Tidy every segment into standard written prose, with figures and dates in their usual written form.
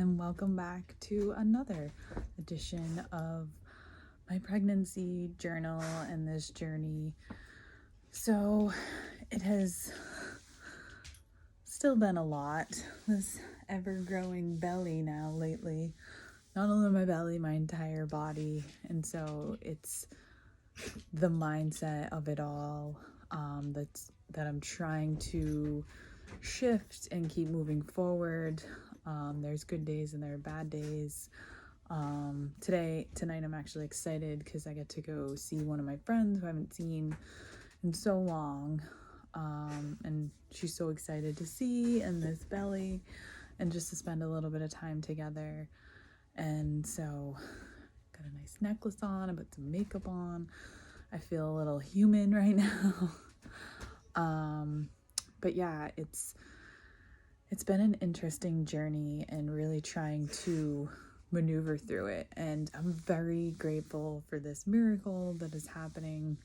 and welcome back to another edition of my pregnancy journal and this journey. So it has still been a lot, this ever-growing belly now lately. Not only my belly, my entire body. And so it's the mindset of it all that I'm trying to shift and keep moving forward. There's good days and there are bad days. Tonight I'm actually excited because I get to go see one of my friends who I haven't seen in so long. And she's so excited to see, and this belly, and just to spend a little bit of time together. And so got a nice necklace on, I put some makeup on. I feel a little human right now. But yeah, it's been an interesting journey and really trying to maneuver through it. And I'm very grateful for this miracle that is happening.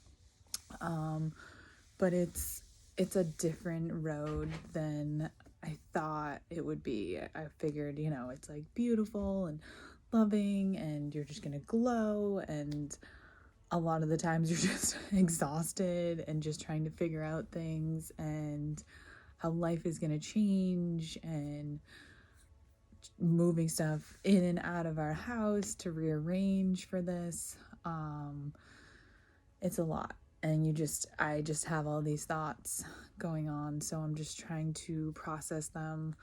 But it's a different road than I thought it would be. I figured, it's like beautiful and loving and you're just gonna glow, and a lot of the times you're just exhausted and just trying to figure out things and how life is going to change and moving stuff in and out of our house to rearrange for this. It's a lot, and I just have all these thoughts going on, so I'm just trying to process them.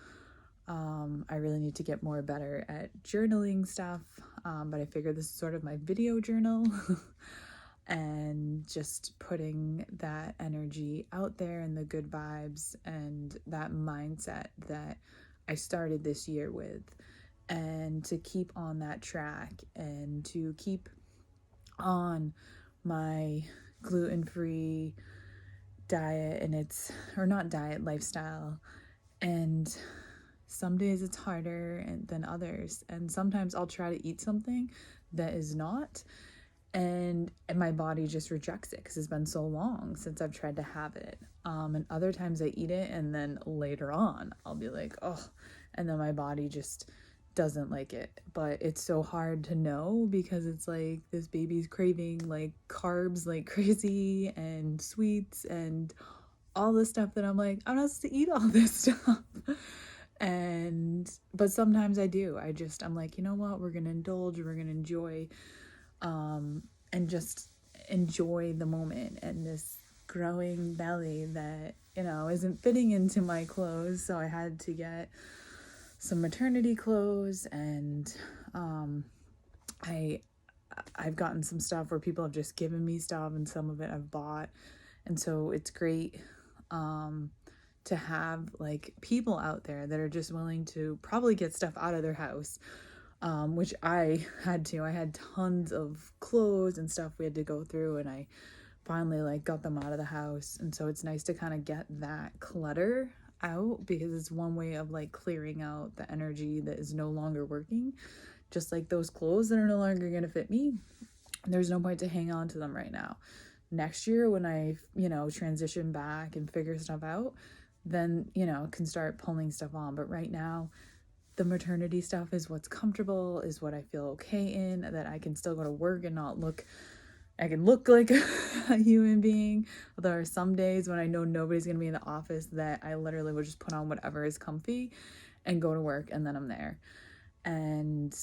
I really need to get more better at journaling stuff, but I figured this is sort of my video journal. And just putting that energy out there and the good vibes and that mindset that I started this year with, and to keep on that track and to keep on my gluten-free diet or not diet, lifestyle. And some days it's harder than others, and sometimes I'll try to eat something that is not, and my body just rejects it because it's been so long since I've tried to have it. And other times I eat it, and then later on I'll be like, oh, and then my body just doesn't like it. But it's so hard to know because it's like this baby's craving like carbs like crazy and sweets and all this stuff that I'm like, I'm not supposed to eat all this stuff. But sometimes I do. I'm like, you know what, we're gonna indulge, we're gonna enjoy, and just enjoy the moment and this growing belly that, isn't fitting into my clothes. So I had to get some maternity clothes, and I've gotten some stuff where people have just given me stuff, and some of it I've bought. And so it's great to have like people out there that are just willing to probably get stuff out of their house, which I had to. I had tons of clothes and stuff we had to go through, and I finally like got them out of the house. And so it's nice to kind of get that clutter out, because it's one way of like clearing out the energy that is no longer working. Just like those clothes that are no longer going to fit me, there's no point to hang on to them right now. Next year when I, transition back and figure stuff out, then, can start pulling stuff on. But right now, the maternity stuff is what's comfortable, is what I feel okay in, that I can still go to work and I can look like a human being. There are some days when I know nobody's going to be in the office that I literally would just put on whatever is comfy and go to work, and then I'm there. And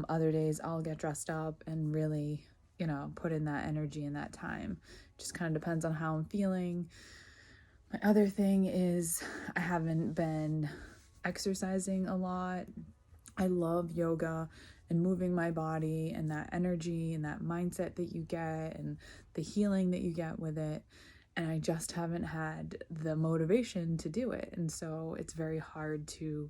other days I'll get dressed up and really, put in that energy and that time. Just kind of depends on how I'm feeling. My other thing is I haven't been exercising a lot. I love yoga and moving my body and that energy and that mindset that you get and the healing that you get with it. And I just haven't had the motivation to do it. And so it's very hard to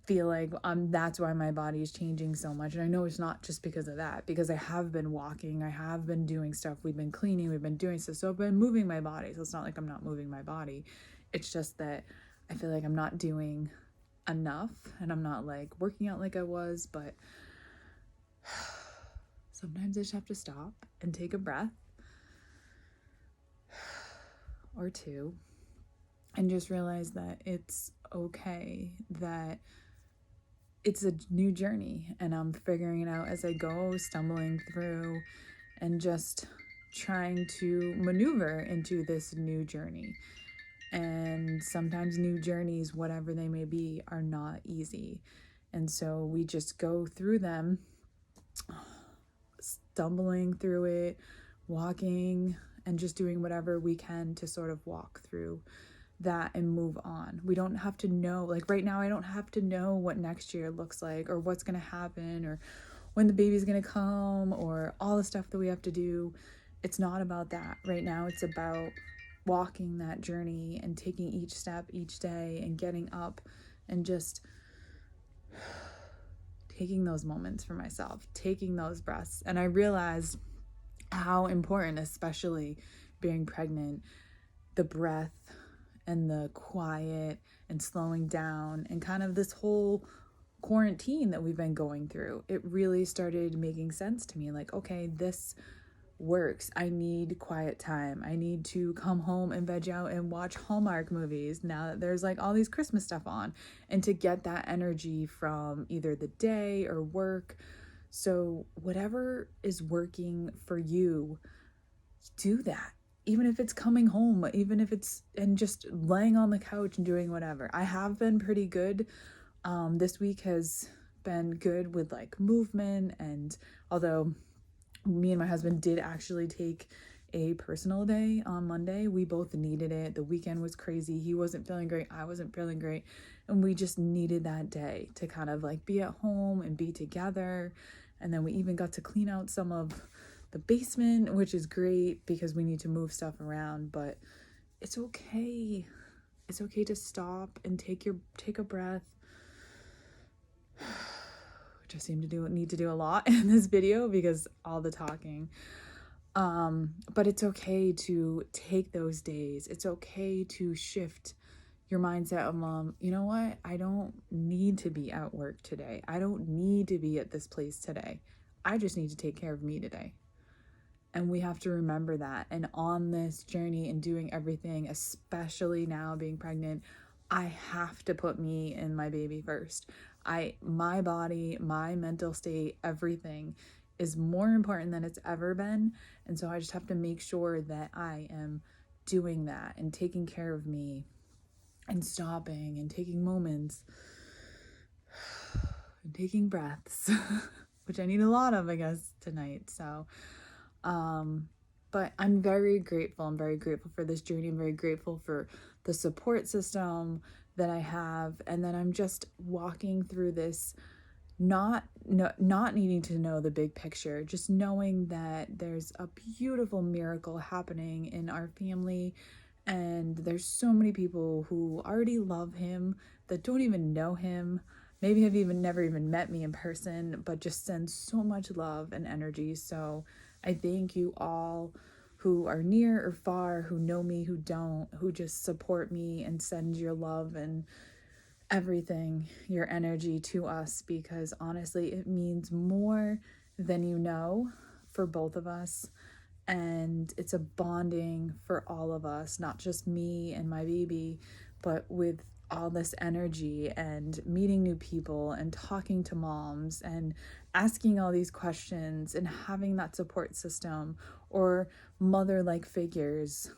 feel like that's why my body is changing so much. And I know it's not just because of that, because I have been walking, I have been doing stuff, we've been cleaning, we've been doing stuff, so I've been moving my body. So it's not like I'm not moving my body. It's just that I feel like I'm not doing enough, and I'm not like working out like I was. But sometimes I just have to stop and take a breath or two and just realize that it's okay, that it's a new journey, and I'm figuring it out as I go, stumbling through and just trying to maneuver into this new journey. And sometimes new journeys, whatever they may be, are not easy. And so we just go through them, stumbling through it, walking, and just doing whatever we can to sort of walk through that and move on. We don't have to know, like right now, I don't have to know what next year looks like or what's going to happen or when the baby's going to come or all the stuff that we have to do. It's not about that. Right now, it's about walking that journey and taking each step each day and getting up and just taking those moments for myself, taking those breaths. And I realized how important, especially being pregnant, the breath and the quiet and slowing down and kind of this whole quarantine that we've been going through, it really started making sense to me. Like, okay, this works. I need quiet time. I need to come home and veg out and watch Hallmark movies now that there's like all these Christmas stuff on, and to get that energy from either the day or work. So, whatever is working for you, do that. Even if it's coming home, even if it's and just laying on the couch and doing whatever. I have been pretty good. This week has been good with like movement, and although me and my husband did actually take a personal day on Monday. We both needed it. The weekend was crazy. He wasn't feeling great. I wasn't feeling great. And we just needed that day to kind of like be at home and be together. And then we even got to clean out some of the basement, which is great because we need to move stuff around. But it's okay. It's okay to stop and take a breath. Which I seem to need to do a lot in this video because all the talking. But it's okay to take those days. It's okay to shift your mindset of, you know what? I don't need to be at work today. I don't need to be at this place today. I just need to take care of me today. And we have to remember that. And on this journey and doing everything, especially now being pregnant, I have to put me and my baby first. My body, my mental state, everything is more important than it's ever been. And so I just have to make sure that I am doing that and taking care of me and stopping and taking moments and taking breaths, which I need a lot of, I guess, tonight. So, but I'm very grateful. I'm very grateful for this journey. I'm very grateful for the support system that I have. And then I'm just walking through this, not needing to know the big picture, just knowing that there's a beautiful miracle happening in our family. And there's so many people who already love him that don't even know him, maybe have even never even met me in person, but just send so much love and energy. So I thank you all who are near or far, who know me, who don't, who just support me and send your love and everything, your energy to us, because honestly, it means more than you know for both of us. And it's a bonding for all of us, not just me and my baby, but with all this energy and meeting new people and talking to moms and asking all these questions and having that support system or mother-like figures.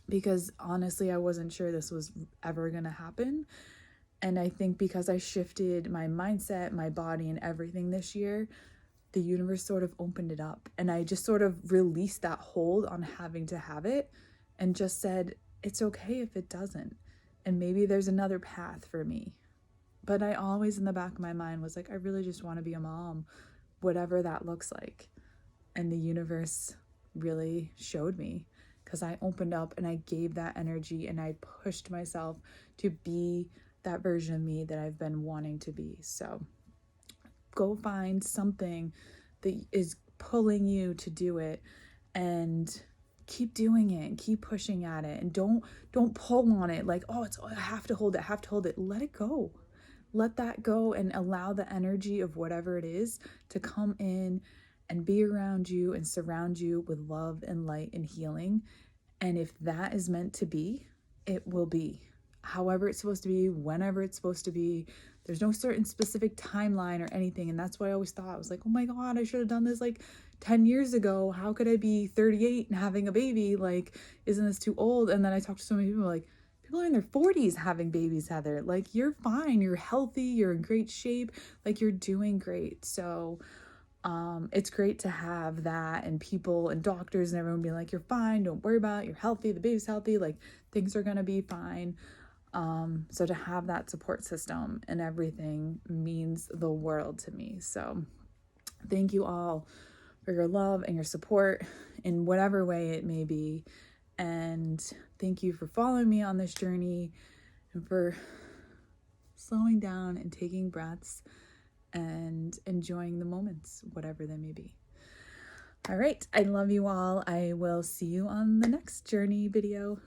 Because honestly, I wasn't sure this was ever going to happen. And I think because I shifted my mindset, my body, and everything this year, the universe sort of opened it up. And I just sort of released that hold on having to have it and just said, it's okay if it doesn't. And maybe there's another path for me. But I always in the back of my mind was like, I really just want to be a mom, whatever that looks like. And the universe really showed me because I opened up and I gave that energy and I pushed myself to be that version of me that I've been wanting to be. So go find something that is pulling you to do it and keep doing it and keep pushing at it, and don't pull on it like, oh, I have to hold it. Let it go. Let that go and allow the energy of whatever it is to come in and be around you and surround you with love and light and healing. And if that is meant to be, it will be. however it's supposed to be, whenever it's supposed to be. There's no certain specific timeline or anything. And that's what I always thought. I was like, oh my God, I should have done this like 10 years ago. How could I be 38 and having a baby? Like, isn't this too old? And then I talked to so many people like, people are in their 40s having babies, Heather. Like, you're fine. You're healthy. You're in great shape. Like, you're doing great. So it's great to have that, and people and doctors and everyone being like, you're fine. Don't worry about it. You're healthy. The baby's healthy. Like, things are going to be fine. So to have that support system and everything means the world to me. So thank you all for your love and your support in whatever way it may be. And thank you for following me on this journey and for slowing down and taking breaths and enjoying the moments, whatever they may be. All right. I love you all. I will see you on the next journey video.